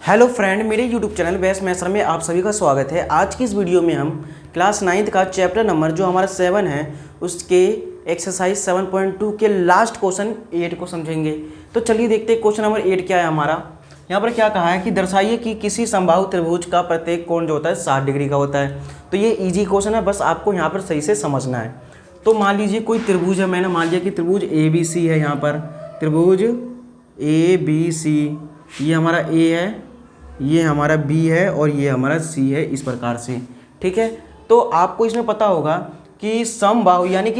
Hello friend, मेरे YouTube channel best maths में आप सभी का स्वागत है। आज की इस वीडियो में हम क्लास 9th का चैप्टर नंबर जो हमारा 7 है उसके एक्सरसाइज 7.2 के लास्ट क्वेश्चन 8 को समझेंगे। तो चलिए देखते हैं क्वेश्चन नंबर 8 क्या है हमारा। यहाँ पर क्या कहा है कि दर्शाइए कि किसी समबाहु त्रिभुज का प्रत्येक कोण जो होता है 60 डिग्री का होता है। तो ये ईजी क्वेश्चन है, बस आपको यहाँ पर सही से समझना है। तो मान लीजिए कोई त्रिभुज है, मैंने मान लिया कि त्रिभुज ABC है। यहाँ पर त्रिभुज ABC, ये हमारा A है, ये हमारा B है और ये हमारा C है, इस प्रकार से। ठीक है, तो आपको इसमें पता होगा कि समबाहु यानी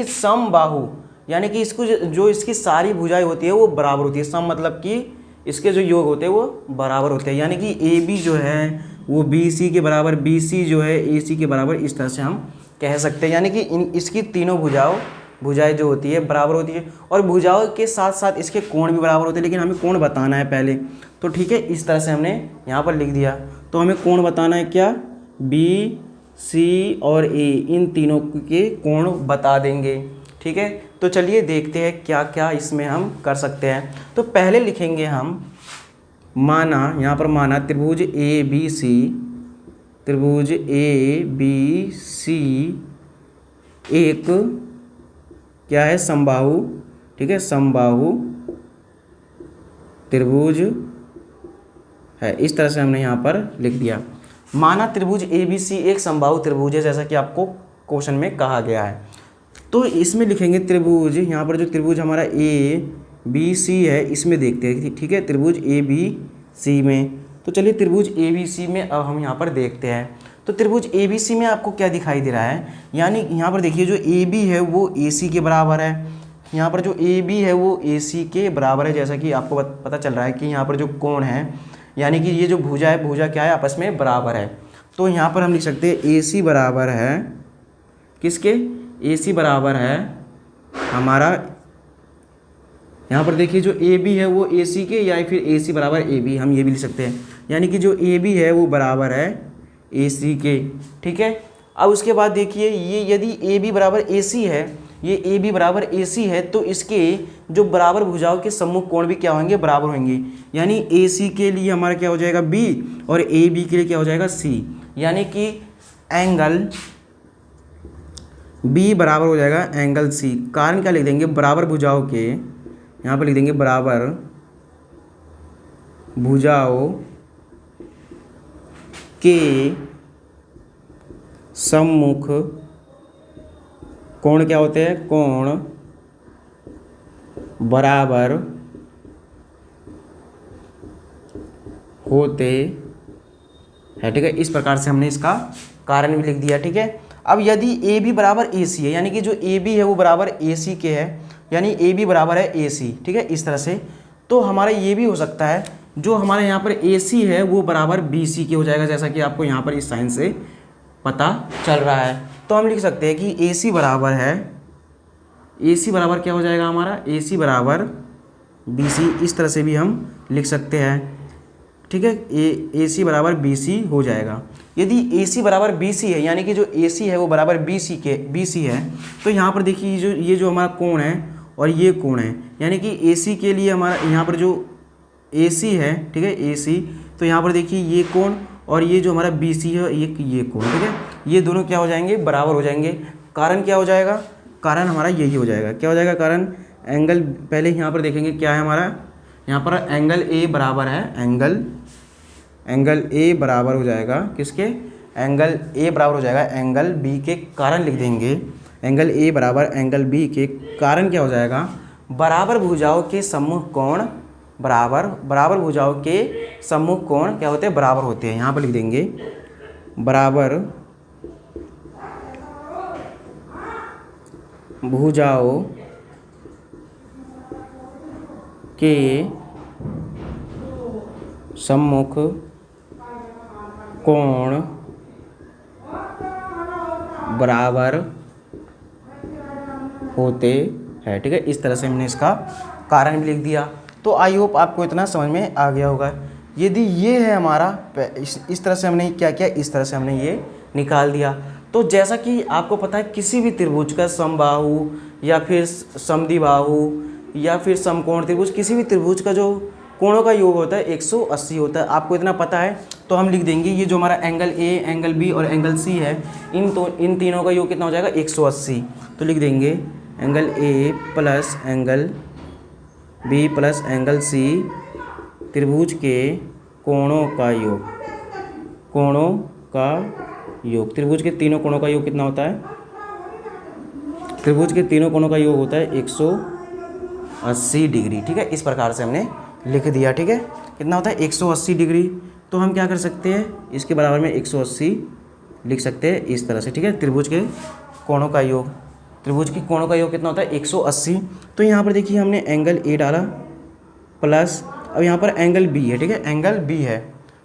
कि इसको जो इसकी सारी भुजाएं होती है वो बराबर होती है। सम मतलब कि इसके जो योग होते हैं वो बराबर होते हैं, यानी कि AB जो है वो BC के बराबर, BC जो है AC के बराबर, इस तरह से हम कह सकते हैं। यानी कि इसकी तीनों भुजाएं जो होती है बराबर होती है और भुजाओं के साथ साथ इसके कोण भी बराबर होते हैं। लेकिन हमें कोण बताना है पहले, तो ठीक है, इस तरह से हमने यहाँ पर लिख दिया। तो हमें कोण बताना है क्या, B, C और A, इन तीनों के कोण बता देंगे। ठीक है, तो चलिए देखते हैं क्या क्या इसमें हम कर सकते हैं। तो पहले लिखेंगे हम माना, यहाँ पर माना त्रिभुज ABC एक क्या है, समबाहु। ठीक है, समबाहु त्रिभुज है, इस तरह से हमने यहाँ पर लिख दिया। माना त्रिभुज ABC एक समबाहु त्रिभुज है, जैसा कि आपको क्वेश्चन में कहा गया है। तो इसमें लिखेंगे त्रिभुज, यहाँ पर जो त्रिभुज हमारा ABC है इसमें देखते हैं। ठीक है, त्रिभुज ABC में, तो चलिए त्रिभुज ABC में अब हम यहाँ पर देखते हैं। तो त्रिभुज ABC में आपको क्या दिखाई दे रहा है, यानी यहाँ पर देखिए जो AB है वो AC के बराबर है। यहाँ पर जो AB है वो AC के बराबर है, जैसा कि आपको पता चल रहा है कि यहाँ पर जो कोण है, यानी कि ये जो भुजा है, भुजा क्या है, आपस में बराबर है। तो यहाँ पर हम लिख सकते हैं AC बराबर है किसके, AC बराबर है हमारा, यहाँ पर देखिए जो AB है वो AC के, या फिर AC बराबर AB, हम ये भी लिख सकते हैं। यानी कि जो AB है वो बराबर है AC के। ठीक है, अब उसके बाद देखिए ये यदि AB बराबर AC है, ये AB बराबर AC है, तो इसके जो बराबर भुजाओं के सम्मुख कोण भी क्या होंगे, बराबर होंगे। यानी AC के लिए हमारा क्या हो जाएगा B और AB के लिए क्या हो जाएगा C, यानी कि एंगल B बराबर हो जाएगा एंगल C। कारण क्या लिख देंगे, बराबर भुजाओं के, यहाँ पर लिख देंगे बराबर भुजाओं के सम्मुख कोण क्या होते हैं, कोण बराबर होते हैं। ठीक है, इस प्रकार से हमने इसका कारण भी लिख दिया। ठीक है, अब यदि AB बराबर AC है, यानी कि जो AB है वो बराबर AC के है, यानी AB बराबर है AC। ठीक है, इस तरह से तो हमारा ये भी हो सकता है जो हमारे यहाँ पर AC है वो बराबर BC के हो जाएगा, जैसा कि आपको यहाँ पर इस साइन से पता चल रहा है। तो हम लिख सकते हैं कि AC बराबर है, AC बराबर क्या हो जाएगा हमारा, AC बराबर BC, इस तरह से भी हम लिख सकते हैं। ठीक है, AC बराबर BC हो जाएगा। यदि AC बराबर BC है, यानी कि जो AC है वो बराबर BC है, तो यहाँ पर देखिए ये जो हमारा कोण है और ये कोण है, यानी कि AC के लिए हमारा यहाँ पर जो AC है, ठीक है AC, तो यहाँ पर देखिए ये कोण और ये जो हमारा BC है ये कोण, ठीक है, ये दोनों क्या हो जाएंगे, बराबर हो जाएंगे। कारण क्या हो जाएगा, कारण हमारा यही हो जाएगा। क्या हो जाएगा कारण, एंगल पहले यहाँ पर देखेंगे क्या है हमारा, यहाँ पर एंगल A बराबर है, एंगल A बराबर हो जाएगा किसके, एंगल A बराबर हो जाएगा एंगल B के। कारण लिख देंगे एंगल A बराबर एंगल B के। कारण क्या हो जाएगा, बराबर भुजाओं के सम्मुख कोण बराबर भुजाओं के सम्मुख कोण क्या होते हैं, बराबर होते हैं। यहाँ पर लिख देंगे बराबर भुजाओं के सम्मुख कोण बराबर होते हैं। ठीक है, इस तरह से हमने इसका कारण भी लिख दिया। तो आई होप आपको इतना समझ में आ गया होगा। यदि ये है हमारा, इस तरह से हमने क्या किया, इस तरह से हमने ये निकाल दिया। तो जैसा कि आपको पता है किसी भी त्रिभुज का समबाहु या फिर समद्विबाहु या फिर समकोण त्रिभुज, किसी भी त्रिभुज का जो कोणों का योग होता है 180 होता है। आपको इतना पता है तो हम लिख देंगे ये जो हमारा एंगल ए, एंगल बी और एंगल सी है, इन तीनों का योग कितना हो जाएगा 180। तो लिख देंगे angle A plus angle B plus angle C त्रिभुज के कोणों का योग, कोणों का योग। त्रिभुज के तीनों कोणों का योग कितना होता है? त्रिभुज के तीनों कोणों का योग होता है 180 डिग्री। ठीक है, इस प्रकार से हमने लिख दिया। ठीक है, कितना होता है 180 डिग्री। तो हम क्या कर सकते हैं, इसके बराबर में 180 लिख सकते हैं इस तरह से। ठीक है, त्रिभुज के कोणों का योग, त्रिभुज के कोणों का योग कितना होता है 180। तो यहाँ पर देखिए हमने एंगल ए डाला प्लस, अब यहाँ पर एंगल बी है। ठीक है, एंगल बी है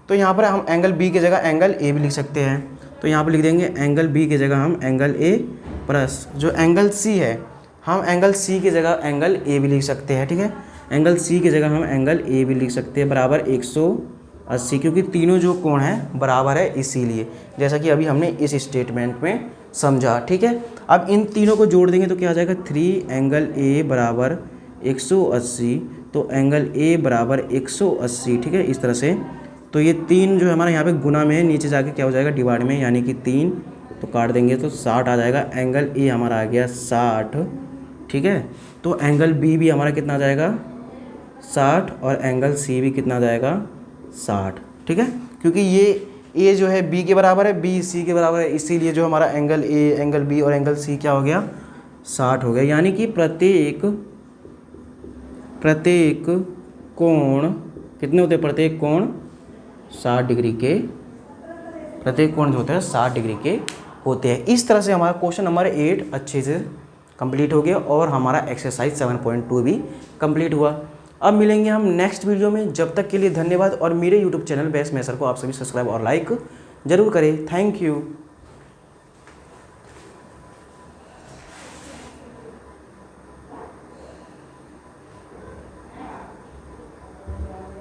तो यहाँ पर हम एंगल बी की जगह एंगल ए भी लिख सकते हैं। तो यहाँ पर लिख देंगे एंगल बी की जगह हम एंगल ए प्लस जो एंगल सी है हम एंगल सी की जगह एंगल ए भी लिख सकते हैं। ठीक है, एंगल सी की जगह हम एंगल ए भी लिख सकते हैं बराबर 180, क्योंकि तीनों जो कोण हैं बराबर है इसीलिए, जैसा कि अभी हमने इस स्टेटमेंट में समझा। ठीक है, अब इन तीनों को जोड़ देंगे तो क्या आ जाएगा 3 एंगल ए बराबर 180, तो एंगल ए बराबर 180। ठीक है, इस तरह से। तो ये 3 जो है हमारा यहाँ पे गुना में है, नीचे जाके क्या हो जाएगा डिवाइड में, यानी कि 3 तो काट देंगे तो 60 आ जाएगा। एंगल ए हमारा आ गया 60। ठीक है, तो एंगल बी भी हमारा कितना आ जाएगा 60 और एंगल सी भी कितना आ जाएगा 60। ठीक है, क्योंकि ये ए जो है बी के बराबर है, बी सी के बराबर है, इसीलिए जो हमारा एंगल ए, एंगल बी और एंगल सी क्या हो गया 60 हो गया। यानी कि प्रत्येक कोण कितने होते हैं, प्रत्येक कोण 60 डिग्री के, प्रत्येक कोण जो होते हैं 60 डिग्री के होते हैं। इस तरह से हमारा क्वेश्चन नंबर 8 अच्छे से कंप्लीट हो गया और हमारा एक्सरसाइज 7.2 भी कंप्लीट हुआ। अब मिलेंगे हम नेक्स्ट वीडियो में, जब तक के लिए धन्यवाद। और मेरे यूट्यूब चैनल बेस्ट मेसर को आप सभी सब्सक्राइब और लाइक जरूर करें। Thank you.